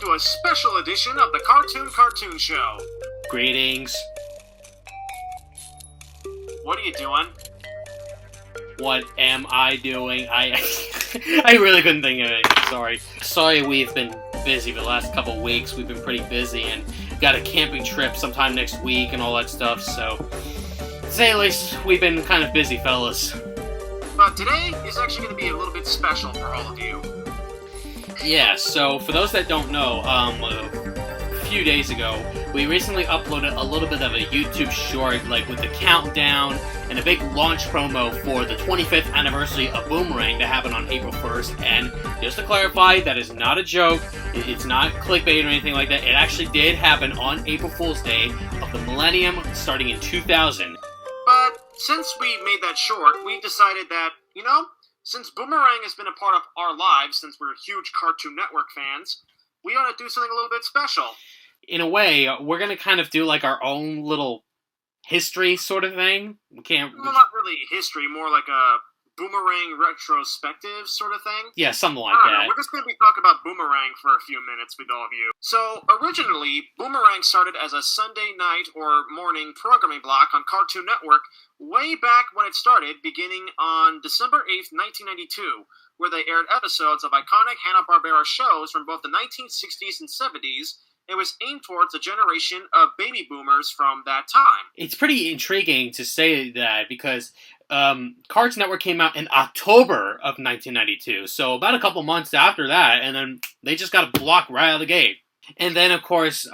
to a special edition of the Cartoon Show. Greetings. What are you doing? What am I doing? I really couldn't think of it. Sorry we've been busy the last couple weeks. We've been pretty busy and got a camping trip sometime next week and all that stuff, so to say the least, we've been kind of busy, fellas. But today is actually going to be a little bit special for all of you. Yeah, so for those that don't know, a few days ago, we recently uploaded a little bit of a YouTube short, like with the countdown and a big launch promo for the 25th anniversary of Boomerang that happened on April 1st. And just to clarify, that is not a joke. It's not clickbait or anything like that. It actually did happen on April Fool's Day of the millennium starting in 2000. But since we made that short, we decided that, since Boomerang has been a part of our lives since we're huge Cartoon Network fans, we ought to do something a little bit special. In a way, we're going to kind of do like our own little history sort of thing. Well, not really history, more like a Boomerang retrospective sort of thing. Yeah, something like that. We're just going to be talking about Boomerang for a few minutes with all of you. So, originally, Boomerang started as a Sunday night or morning programming block on Cartoon Network way back when it started, beginning on December 8th, 1992, where they aired episodes of iconic Hanna-Barbera shows from both the 1960s and 70s. It was aimed towards a generation of baby boomers from that time. It's pretty intriguing to say that because Cartoon Network came out in October of 1992, so about a couple months after that, and then they just got a block right out of the gate. And then, of course,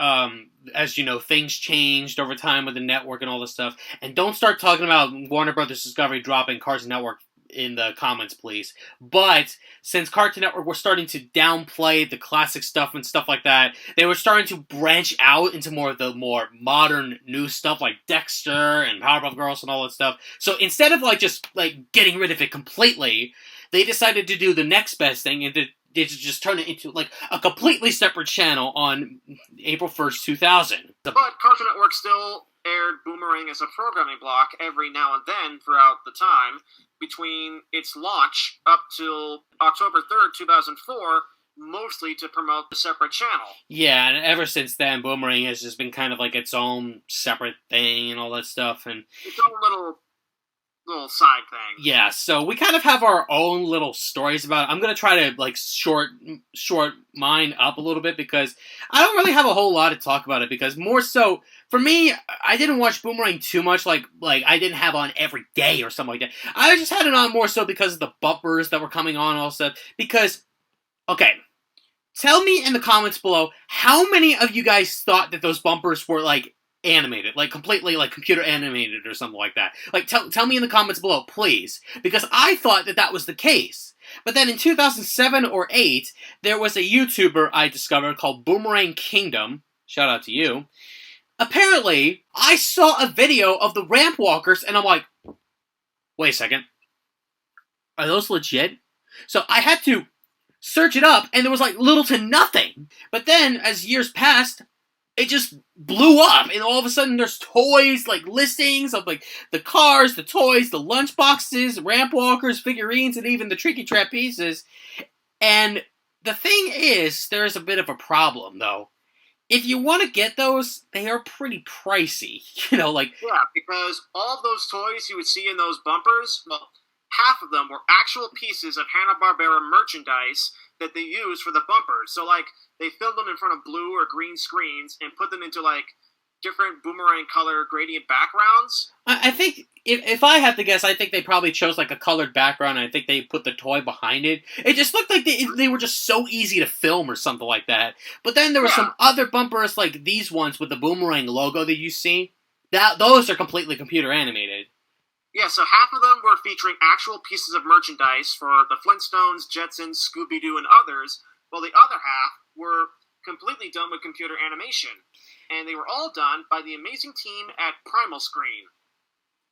as you know, things changed over time with the network and all this stuff. And don't start talking about Warner Brothers Discovery dropping Cartoon Network in the comments, please. But since Cartoon Network were starting to downplay the classic stuff and stuff like that, they were starting to branch out into more of the more modern new stuff like Dexter and Powerpuff Girls and all that stuff. So instead of just getting rid of it completely, they decided to do the next best thing and to just turn it into a completely separate channel on April 1st, 2000. But Cartoon Network still aired Boomerang as a programming block every now and then throughout the time between its launch up till October 3rd, 2004, mostly to promote the separate channel. Yeah, and ever since then, Boomerang has just been kind of like its own separate thing and all that stuff. And its own little side thing. Yeah, so we kind of have our own little stories about it. I'm going to try to short mine up a little bit because I don't really have a whole lot to talk about it because more so, for me, I didn't watch Boomerang too much, like I didn't have on every day or something like that. I just had it on more so because of the bumpers that were coming on and all stuff. Because, okay, tell me in the comments below, how many of you guys thought that those bumpers were animated, completely computer animated or something like that? Tell me in the comments below, please, because I thought that was the case. But then in 2007 or 8, there was a YouTuber I discovered called Boomerang Kingdom. Shout out to you. Apparently, I saw a video of the ramp walkers, and I'm like, wait a second, are those legit? So I had to search it up, and there was little to nothing. But then, as years passed, it just blew up, and all of a sudden there's toys, listings of the cars, the toys, the lunch boxes, ramp walkers, figurines, and even the tricky trapezes. And the thing is, there's a bit of a problem, though. If you want to get those, they are pretty pricey, Yeah, because all of those toys you would see in those bumpers, well, half of them were actual pieces of Hanna-Barbera merchandise that they used for the bumpers. So, they filmed them in front of blue or green screens and put them into, different Boomerang color gradient backgrounds. I think, if I had to guess, I think they probably chose, a colored background, and I think they put the toy behind it. It just looked like they were just so easy to film or something like that. But then there were some other bumpers, like these ones with the Boomerang logo that you see. Those are completely computer animated. Yeah, so half of them were featuring actual pieces of merchandise for the Flintstones, Jetsons, Scooby-Doo, and others, while the other half were completely done with computer animation. And they were all done by the amazing team at Primal Screen.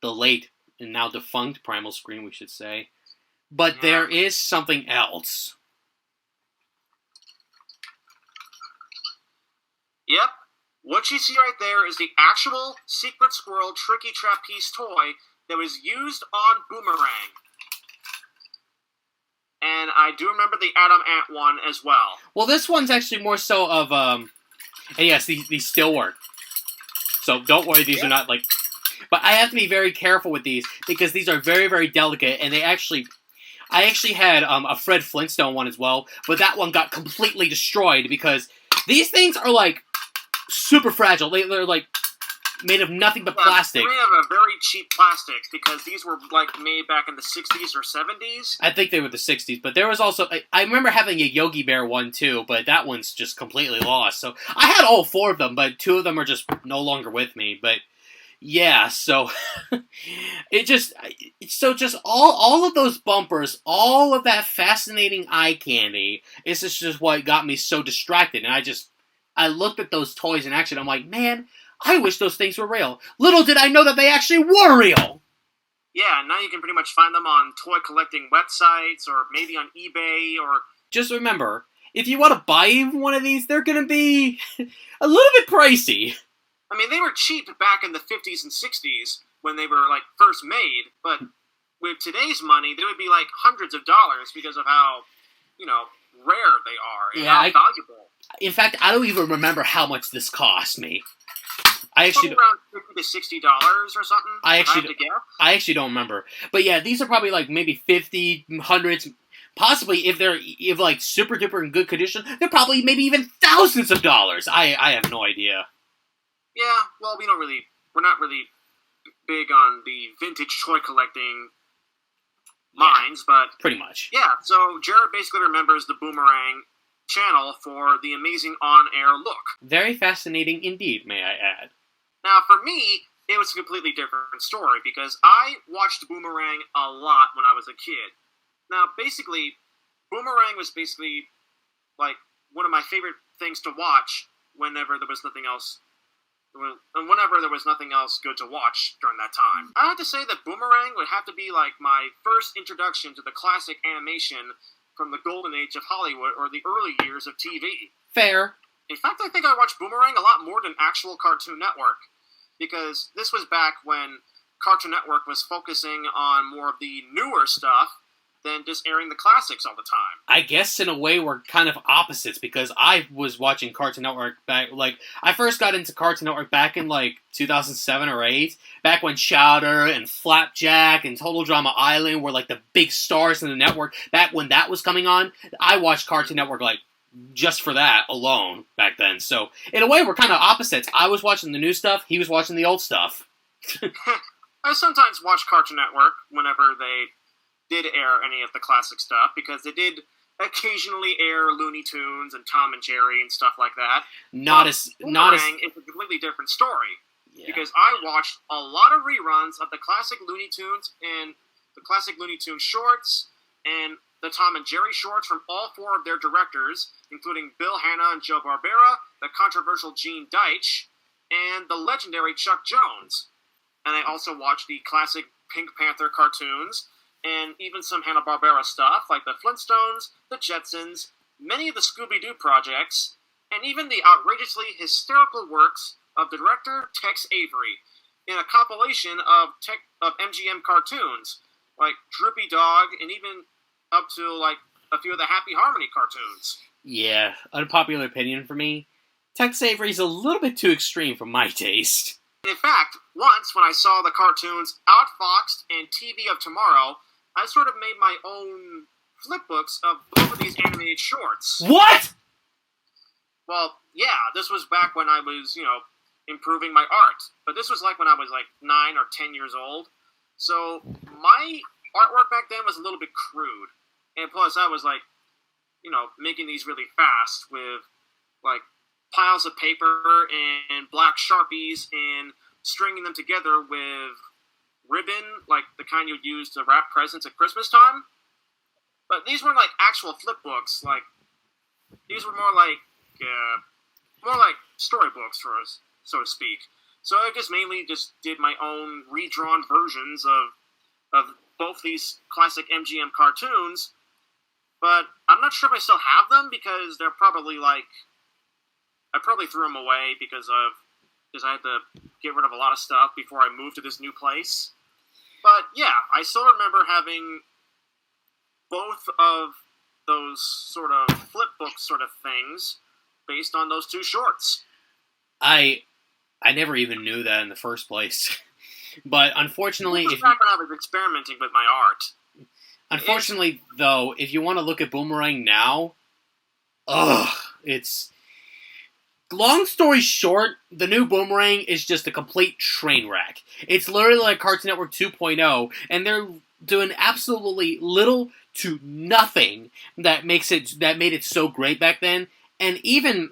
The late and now defunct Primal Screen, we should say. But there is something else. Yep. What you see right there is the actual Secret Squirrel Tricky Trapeze toy that was used on Boomerang. And I I do remember the Adam Ant one as well. Well, this one's actually more so of, and yes, these still work. So don't worry, these are not like... But I have to be very careful with these, because these are very, very delicate, and they actually... I actually had a Fred Flintstone one as well, but that one got completely destroyed, because these things are, like, super fragile. They're like, made of nothing but plastic. They have a very cheap plastic, because these were, like, made back in the 60s or 70s. I think they were the 60s, but there was also... I remember having a Yogi Bear one, too, but that one's just completely lost. So I had all 4 of them, but 2 of them are just no longer with me, but... Yeah, so just all of those bumpers, all of that fascinating eye candy is just what got me so distracted. And I looked at those toys in action. I'm like, man, I wish those things were real. Little did I know that they actually were real. Yeah, now you can pretty much find them on toy collecting websites or maybe on eBay or... Just remember, if you want to buy one of these, they're going to be a little bit pricey. I mean, they were cheap back in the 50s and 60s when they were, like, first made, but with today's money, they would be, like, hundreds of dollars because of how, rare they are and how valuable. In fact, I don't even remember how much this cost me. I actually around $50 to $60 or something. I actually don't remember. But yeah, these are probably, like, maybe 50, hundreds... Possibly, if they're like super duper in good condition, they're probably maybe even thousands of dollars. I have no idea. Yeah, well, we're not really big on the vintage toy collecting minds, but... Pretty much. Yeah, so Jared basically remembers the Boomerang channel for the amazing on-air look. Very fascinating indeed, may I add. Now, for me, it was a completely different story, because I watched Boomerang a lot when I was a kid. Now, basically, Boomerang was basically, like, one of my favorite things to watch whenever there was nothing else good to watch during that time. I have to say that Boomerang would have to be, like, my first introduction to the classic animation from the golden age of Hollywood or the early years of TV. Fair. In fact, I think I watched Boomerang a lot more than actual Cartoon Network, because this was back when Cartoon Network was focusing on more of the newer stuff than just airing the classics all the time. I guess in a way we're kind of opposites, because I was watching Cartoon Network back, like, I first got into Cartoon Network back in, like, 2007 or 8, back when Chowder and Flapjack and Total Drama Island were, like, the big stars in the network. Back when that was coming on, I watched Cartoon Network, like, just for that alone back then. So, in a way, we're kind of opposites. I was watching the new stuff, he was watching the old stuff. I sometimes watch Cartoon Network whenever they did air any of the classic stuff, because they did occasionally air Looney Tunes and Tom and Jerry and stuff like that. Boomerang is a completely different story, because I watched a lot of reruns of the classic Looney Tunes and the classic Looney Tunes shorts and the Tom and Jerry shorts from all 4 of their directors, including Bill Hanna and Joe Barbera, the controversial Gene Deitch, and the legendary Chuck Jones. And I also watched the classic Pink Panther cartoons, and even some Hanna-Barbera stuff, like the Flintstones, the Jetsons, many of the Scooby-Doo projects, and even the outrageously hysterical works of the director Tex Avery, in a compilation of MGM cartoons, like Droopy Dog, and even up to, like, a few of the Happy Harmony cartoons. Yeah, unpopular opinion for me. Tex Avery's a little bit too extreme for my taste. In fact, once when I saw the cartoons Outfoxed and TV of Tomorrow, I sort of made my own flipbooks of both of these animated shorts. What? Well, yeah, this was back when I was, improving my art. But this was like when I was like 9 or 10 years old. So my artwork back then was a little bit crude. And plus I was like, making these really fast with like piles of paper and black Sharpies and stringing them together with ribbon, like the kind you would use to wrap presents at Christmas time. But these weren't like actual flip books. Like, these were more like storybooks, so to speak. So I just mainly did my own redrawn versions of both these classic MGM cartoons. But I'm not sure if I still have them, because they're probably like, I probably threw them away because I had to get rid of a lot of stuff before I moved to this new place. But yeah, I still remember having both of those sort of flip book sort of things based on those two shorts. I never even knew that in the first place. But unfortunately, back when I was experimenting with my art. Unfortunately, though, if you want to look at Boomerang now, it's... Long story short, the new Boomerang is just a complete train wreck. It's literally like Cartoon Network 2.0, and they're doing absolutely little to nothing that made it so great back then. And even,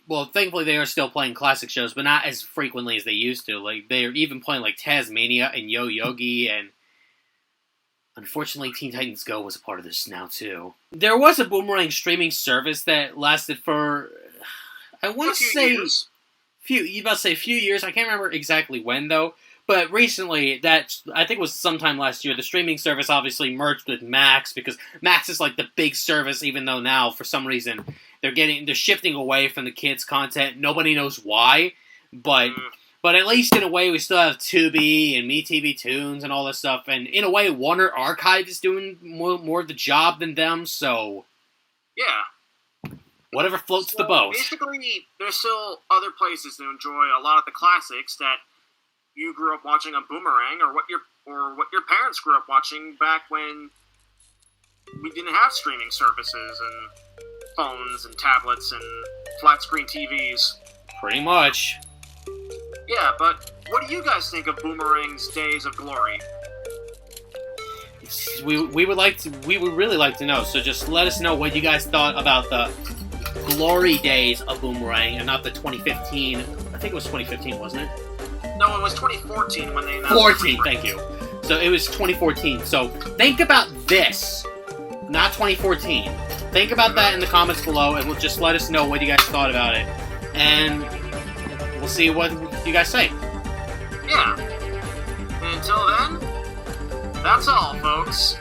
well, thankfully they are still playing classic shows, but not as frequently as they used to. Like, they're even playing, like, Tasmania and Yo Yogi, and unfortunately Teen Titans Go was a part of this now, too. There was a Boomerang streaming service that lasted for, I want to say, a few years. I can't remember exactly when, though. But recently, I think it was sometime last year, the streaming service obviously merged with Max, because Max is like the big service, even though now, for some reason, they're shifting away from the kids' content. Nobody knows why, but at least in a way, we still have Tubi and MeTV Toons and all this stuff, and in a way, Warner Archive is doing more of the job than them, so... Yeah. Whatever floats the boat. Basically, there's still other places to enjoy a lot of the classics that you grew up watching on Boomerang, or what your parents grew up watching back when we didn't have streaming services and phones and tablets and flat screen TVs. Pretty much. Yeah, but what do you guys think of Boomerang's Days of Glory? We would really like to know. So just let us know what you guys thought about the glory days of Boomerang, and not the 2015. I think it was 2015, wasn't it? No, it was 2014 when they announced 14, thank you. So it was 2014. So think about this, not 2014. Think about that in the comments below, and just let us know what you guys thought about it. And we'll see what you guys say. Yeah. Until then, that's all, folks.